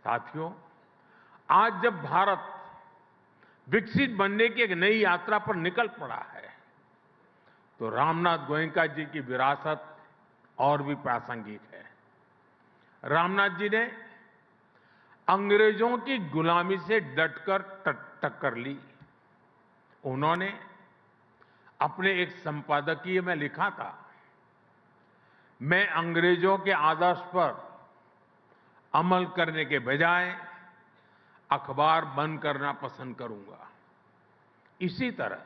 साथियों, आज जब भारत विकसित बनने की एक नई यात्रा पर निकल पड़ा है, तो रामनाथ गोयनका जी की विरासत और भी प्रासंगिक है। रामनाथ जी ने अंग्रेजों की गुलामी से डटकर टक्कर ली। उन्होंने अपने एक संपादकीय में लिखा था, मैं अंग्रेजों के आदर्श पर अमल करने के बजाय अखबार बंद करना पसंद करूंगा। इसी तरह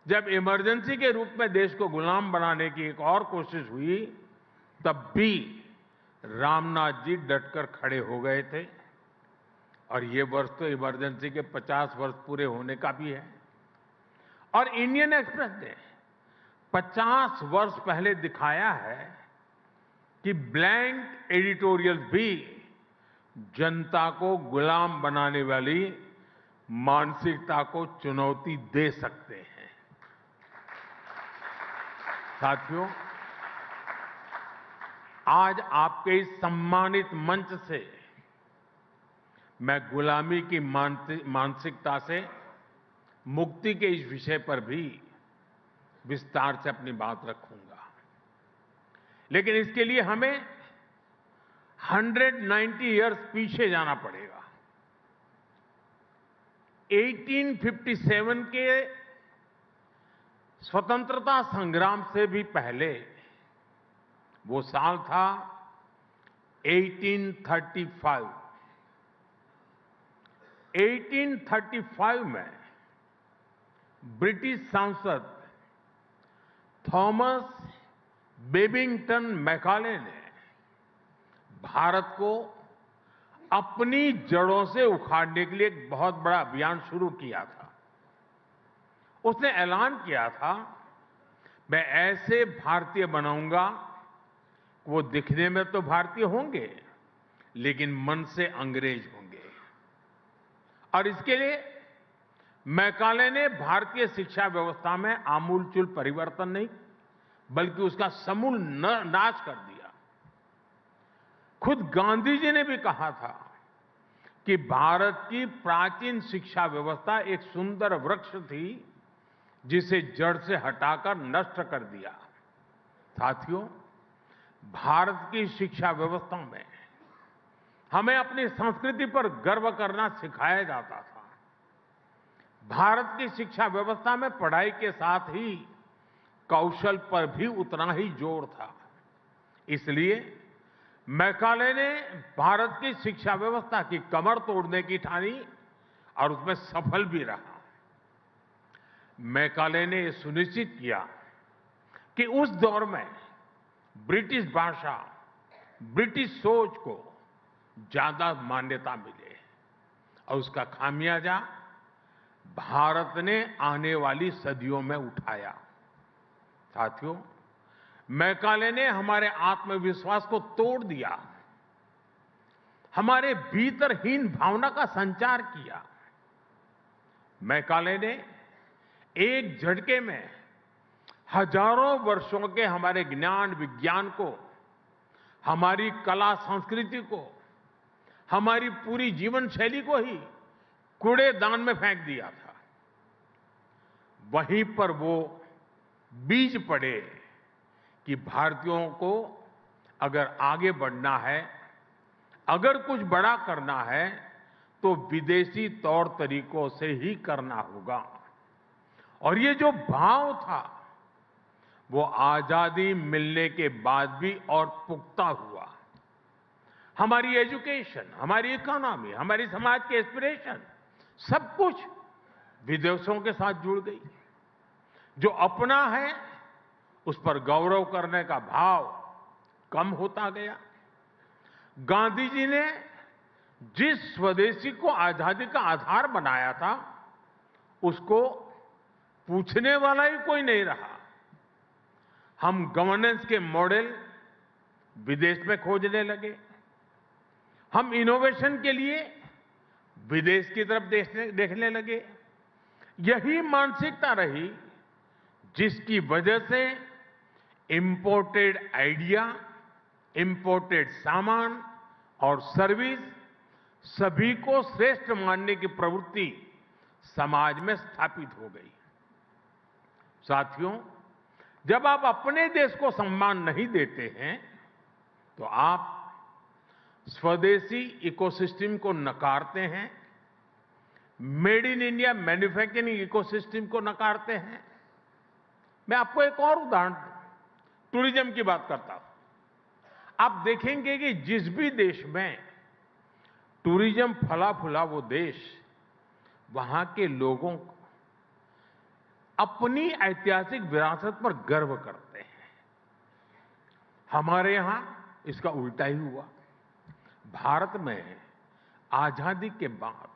जब इमरजेंसी के रूप में देश को गुलाम बनाने की एक और कोशिश हुई, तब भी रामनाथ जी डटकर खड़े हो गए थे। और ये वर्ष तो इमरजेंसी के 50 वर्ष पूरे होने का भी है। और इंडियन एक्सप्रेस ने 50 वर्ष पहले दिखाया है कि ब्लैंक एडिटोरियल भी जनता को गुलाम बनाने वाली मानसिकता को चुनौती दे सकते हैं। साथियों, आज आपके इस सम्मानित मंच से मैं गुलामी की मानसिकता से मुक्ति के इस विषय पर भी विस्तार से अपनी बात रखूंगा। लेकिन इसके लिए हमें 190 इयर्स पीछे जाना पड़ेगा। 1857 के स्वतंत्रता संग्राम से भी पहले वो साल था 1835। 1835 में ब्रिटिश सांसद थॉमस बेबिंगटन मैकाले ने भारत को अपनी जड़ों से उखाड़ने के लिए एक बहुत बड़ा अभियान शुरू किया था। उसने ऐलान किया था, मैं ऐसे भारतीय बनाऊंगा, वो दिखने में तो भारतीय होंगे लेकिन मन से अंग्रेज होंगे। और इसके लिए मैकाले ने भारतीय शिक्षा व्यवस्था में आमूलचूल परिवर्तन नहीं बल्कि उसका समूल नाश कर दिया। खुद गांधी जी ने भी कहा था कि भारत की प्राचीन शिक्षा व्यवस्था एक सुंदर वृक्ष थी जिसे जड़ से हटाकर नष्ट कर दिया। साथियों, भारत की शिक्षा व्यवस्था में हमें अपनी संस्कृति पर गर्व करना सिखाया जाता था। भारत की शिक्षा व्यवस्था में पढ़ाई के साथ ही कौशल पर भी उतना ही जोर था। इसलिए मैकाले ने भारत की शिक्षा व्यवस्था की कमर तोड़ने की ठानी और उसमें सफल भी रहा। मैकाले ने यह सुनिश्चित किया कि उस दौर में ब्रिटिश भाषा, ब्रिटिश सोच को ज्यादा मान्यता मिले और उसका खामियाजा भारत ने आने वाली सदियों में उठाया। साथियों, मैकाले ने हमारे आत्मविश्वास को तोड़ दिया, हमारे भीतर हीन भावना का संचार किया। मैकाले ने एक झटके में हजारों वर्षों के हमारे ज्ञान विज्ञान को, हमारी कला संस्कृति को, हमारी पूरी जीवन शैली को ही कूड़ेदान में फेंक दिया था। वहीं पर वो बीज पड़े कि भारतीयों को अगर आगे बढ़ना है, अगर कुछ बड़ा करना है, तो विदेशी तौर तरीकों से ही करना होगा। और ये जो भाव था वो आजादी मिलने के बाद भी और पुख्ता हुआ। हमारी एजुकेशन, हमारी इकोनॉमी, हमारी समाज के एस्पिरेशन सब कुछ विदेशों के साथ जुड़ गई। जो अपना है उस पर गौरव करने का भाव कम होता गया। गांधी जी ने जिस स्वदेशी को आजादी का आधार बनाया था उसको पूछने वाला ही कोई नहीं रहा। हम गवर्नेंस के मॉडल विदेश में खोजने लगे। हम इनोवेशन के लिए विदेश की तरफ देखने लगे। यही मानसिकता रही जिसकी वजह से इंपोर्टेड आइडिया, इंपोर्टेड सामान और सर्विस सभी को श्रेष्ठ मानने की प्रवृत्ति समाज में स्थापित हो गई। साथियों, जब आप अपने देश को सम्मान नहीं देते हैं तो आप स्वदेशी इकोसिस्टम को नकारते हैं, made in India manufacturing ecosystem को नकारते हैं। मैं आपको एक और उदाहरण टूरिज्म की बात करता हूं। आप देखेंगे कि जिस भी देश में टूरिज्म फला फूला वो देश, वहां के लोगों को अपनी ऐतिहासिक विरासत पर गर्व करते हैं। हमारे यहां इसका उल्टा ही हुआ। भारत में आजादी के बाद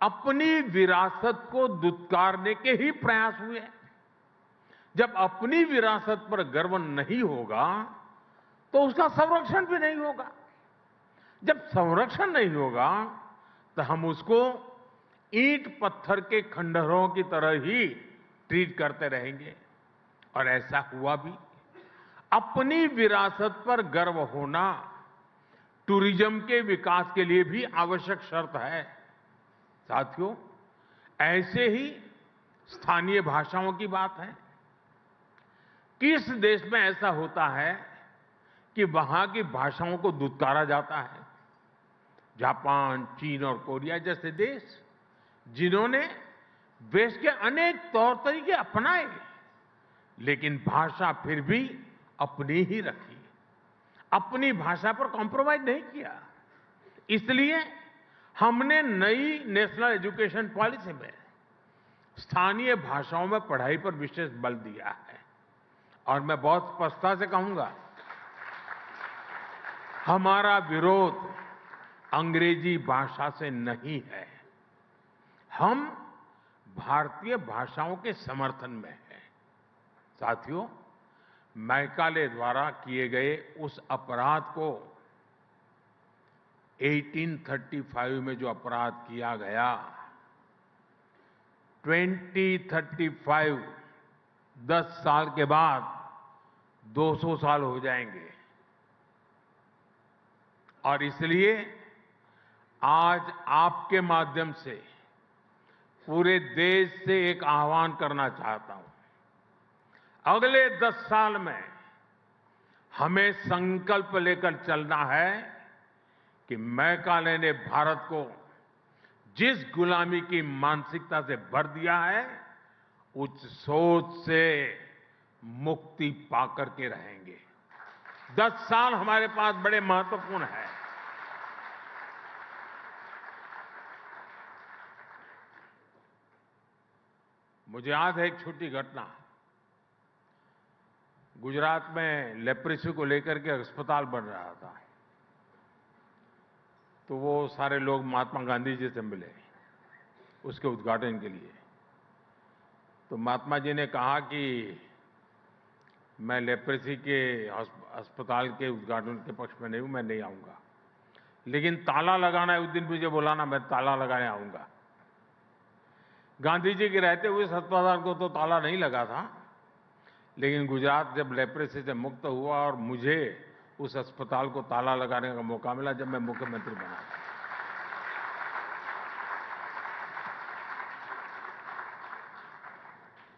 अपनी विरासत को दुत्कारने के ही प्रयास हुए। जब अपनी विरासत पर गर्व नहीं होगा तो उसका संरक्षण भी नहीं होगा। जब संरक्षण नहीं होगा तो हम उसको ईंट पत्थर के खंडहरों की तरह ही ट्रीट करते रहेंगे। और ऐसा हुआ भी। अपनी विरासत पर गर्व होना टूरिज्म के विकास के लिए भी आवश्यक शर्त है। साथियों, ऐसे ही स्थानीय भाषाओं की बात है। किस देश में ऐसा होता है कि वहां की भाषाओं को दुत्कारा जाता है? जापान, चीन और कोरिया जैसे देश, जिन्होंने देश के अनेक तौर तरीके अपनाए, लेकिन भाषा फिर भी अपनी ही रखी, अपनी भाषा पर कॉम्प्रोमाइज नहीं किया। इसलिए हमने नई नेशनल एजुकेशन पॉलिसी में स्थानीय भाषाओं में पढ़ाई पर विशेष बल दिया है। और मैं बहुत स्पष्टता से कहूंगा, हमारा विरोध अंग्रेजी भाषा से नहीं है। हम भारतीय भाषाओं के समर्थन में हैं। साथियों, मैकाले द्वारा किए गए उस अपराध को 1835 में जो अपराध किया गया, 2035 10 साल के बाद 200 साल हो जाएंगे। और इसलिए आज आपके माध्यम से पूरे देश से एक आह्वान करना चाहता हूं। अगले 10 साल में हमें संकल्प लेकर चलना है कि मैकाले ने भारत को जिस गुलामी की मानसिकता से भर दिया है, उस सोच से मुक्ति पाकर के रहेंगे। 10 साल हमारे पास बड़े महत्वपूर्ण हैं। मुझे याद है एक छोटी घटना। गुजरात में लेप्रेसी को लेकर के अस्पताल बन रहा था, तो वो सारे लोग महात्मा गांधी जी से मिले उसके उद्घाटन के लिए। तो महात्मा जी ने कहा कि मैं लेप्रेसी के अस्पताल के उद्घाटन के पक्ष में नहीं हूं, मैं नहीं आऊंगा, लेकिन ताला लगाना है उस दिन मुझे बुलाना, मैं ताला लगाने आऊंगा। गांधी जी के रहते हुए इस अस्पताल को तो ताला नहीं लगा था, लेकिन गुजरात जब लेप्रेसी से मुक्त हुआ और मुझे उस अस्पताल को ताला लगाने का मौका मिला जब मैं मुख्यमंत्री बना।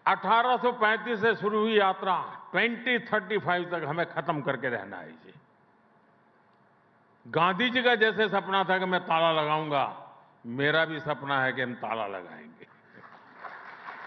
अठारह 1835 से शुरू हुई यात्रा 2035 तक हमें खत्म करके रहना है इसे। गांधी जी का जैसे सपना था कि मैं ताला लगाऊंगा, मेरा भी सपना है कि हम ताला लगाएंगे।